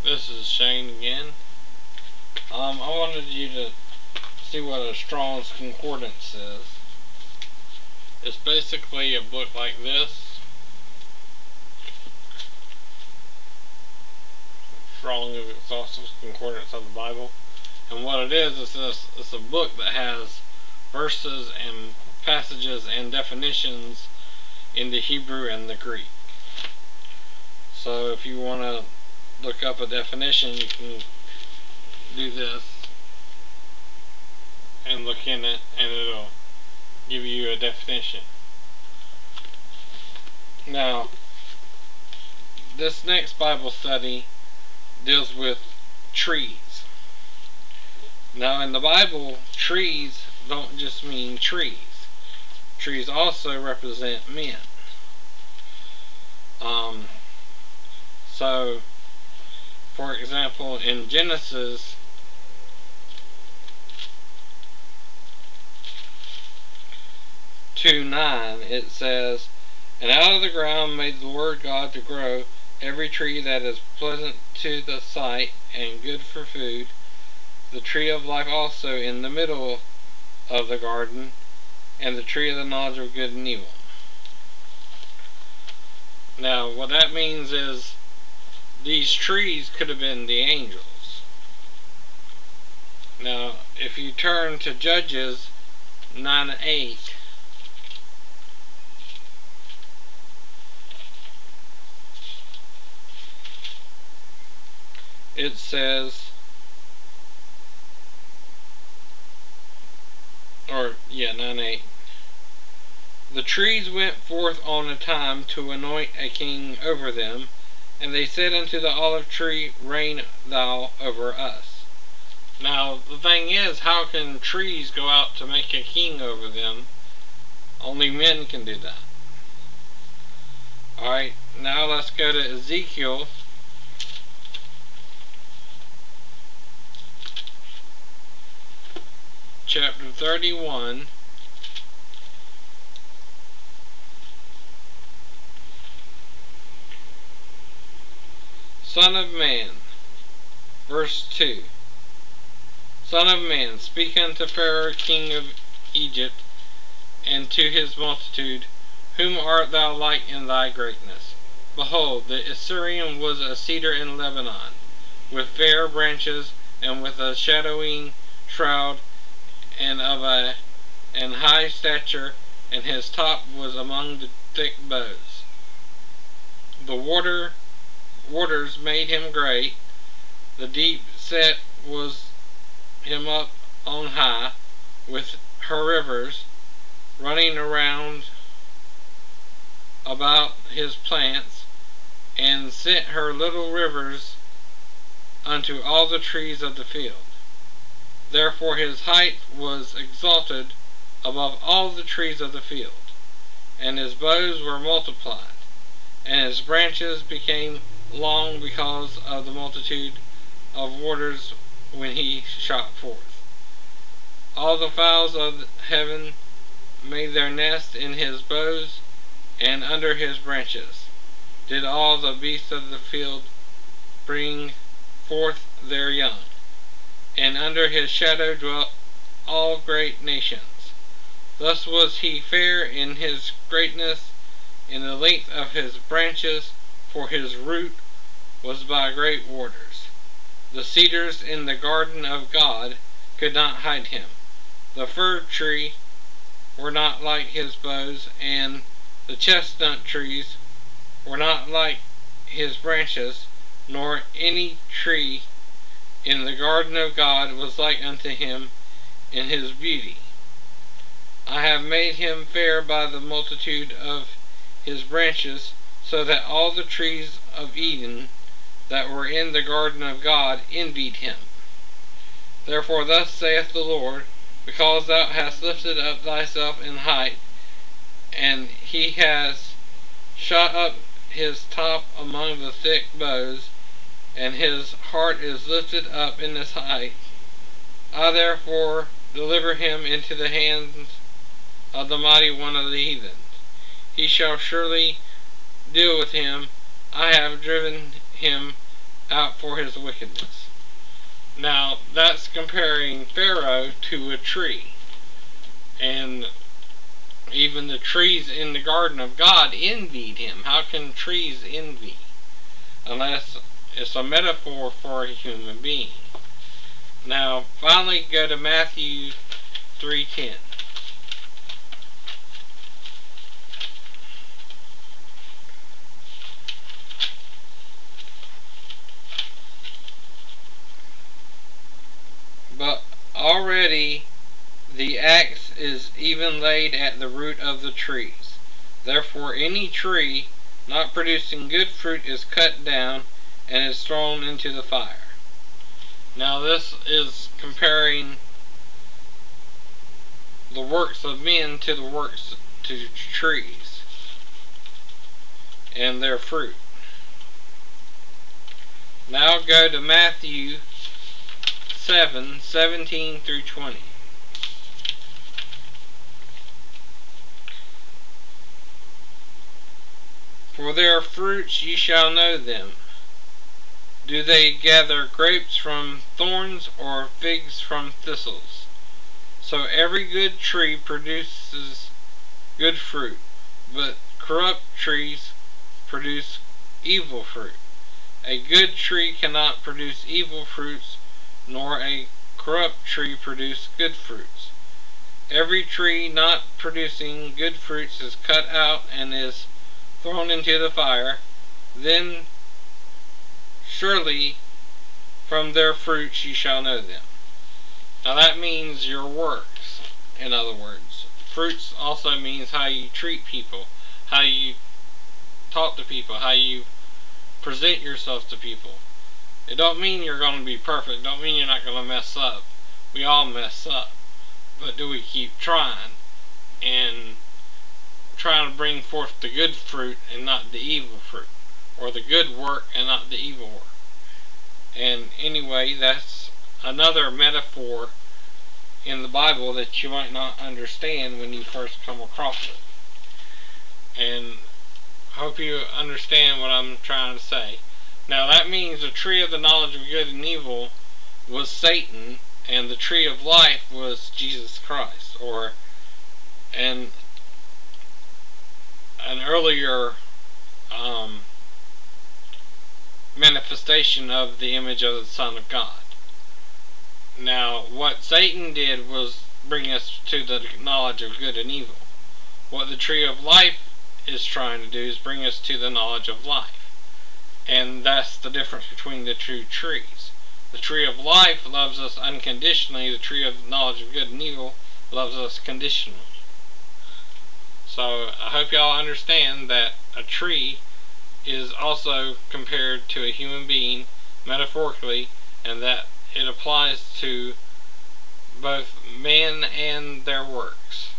This is Shane again. I wanted you to see what a Strong's Concordance says. It's basically a book like this. Strong's Exhaustive Concordance of the Bible. And what it is it's a book that has verses and passages and definitions in the Hebrew and the Greek. So if you want to look up a definition, you can do this and look in it, and it'll give you a definition. Now, this next Bible study deals with trees. Now, in the Bible, trees don't just mean trees. Trees also represent men. So, for example, in Genesis 2:9, it says, "And out of the ground made the Lord God to grow every tree that is pleasant to the sight and good for food, the tree of life also in the middle of the garden, and the tree of the knowledge of good and evil." Now, what that means is these trees could have been the angels. Now, if you turn to Judges 9:8, it says, 9:8. "The trees went forth on a time to anoint a king over them, and they said unto the olive tree, Reign thou over us." Now, the thing is, how can trees go out to make a king over them? Only men can do that. Alright, now let's go to Ezekiel chapter 31. Son of man, verse 2. "Son of man, speak unto Pharaoh king of Egypt, and to his multitude, Whom art thou like in thy greatness? Behold, the Assyrian was a cedar in Lebanon, with fair branches, and with a shadowing shroud, and of an high stature, and his top was among the thick boughs. The waters made him great, the deep set was him up on high, with her rivers running around about his plants, and sent her little rivers unto all the trees of the field. Therefore his height was exalted above all the trees of the field, and his boughs were multiplied, and his branches became long because of the multitude of waters when he shot forth. All the fowls of heaven made their nest in his boughs, and under his branches did all the beasts of the field bring forth their young, and under his shadow dwelt all great nations. Thus was he fair in his greatness, in the length of his branches, for his root was by great waters. The cedars in the garden of God could not hide him. The fir tree were not like his boughs, and the chestnut trees were not like his branches, nor any tree in the garden of God was like unto him in his beauty. I have made him fair by the multitude of his branches, so that all the trees of Eden that were in the garden of God envied him. Therefore thus saith the Lord, because thou hast lifted up thyself in height, and he has shot up his top among the thick boughs, and his heart is lifted up in his height, I therefore deliver him into the hands of the mighty one of the heathens. He shall surely deal with him. I have driven him out for his wickedness. Now, that's comparing Pharaoh to a tree. And even the trees in the garden of God envied him. How can trees envy? Unless it's a metaphor for a human being. Now, finally go to Matthew 3:10. But already the axe is even laid at the root of the trees. Therefore any tree not producing good fruit is cut down and is thrown into the fire. Now this is comparing the works of men to the works to trees and their fruit. Now go to Matthew 7:17 through 20. For their fruits ye shall know them. Do they gather grapes from thorns, or figs from thistles? So every good tree produces good fruit, but corrupt trees produce evil fruit. A good tree cannot produce evil fruits, nor a corrupt tree produce good fruits. Every tree not producing good fruits is cut out and is thrown into the fire. Then surely from their fruits ye shall know them. Now that means your works, in other words. Fruits also means how you treat people, how you talk to people, how you present yourself to people. It don't mean you're going to be perfect, don't mean you're not going to mess up. We all mess up. But do we keep trying and trying to bring forth the good fruit and not the evil fruit, or the good work and not the evil work? And anyway, that's another metaphor in the Bible that you might not understand when you first come across it. And I hope you understand what I'm trying to say. Now that means the tree of the knowledge of good and evil was Satan, and the tree of life was Jesus Christ, or an earlier manifestation of the image of the Son of God. Now, what Satan did was bring us to the knowledge of good and evil. What the tree of life is trying to do is bring us to the knowledge of life. And that's the difference between the two trees. The tree of life loves us unconditionally. The tree of knowledge of good and evil loves us conditionally. So I hope y'all understand that a tree is also compared to a human being metaphorically, and that it applies to both men and their works.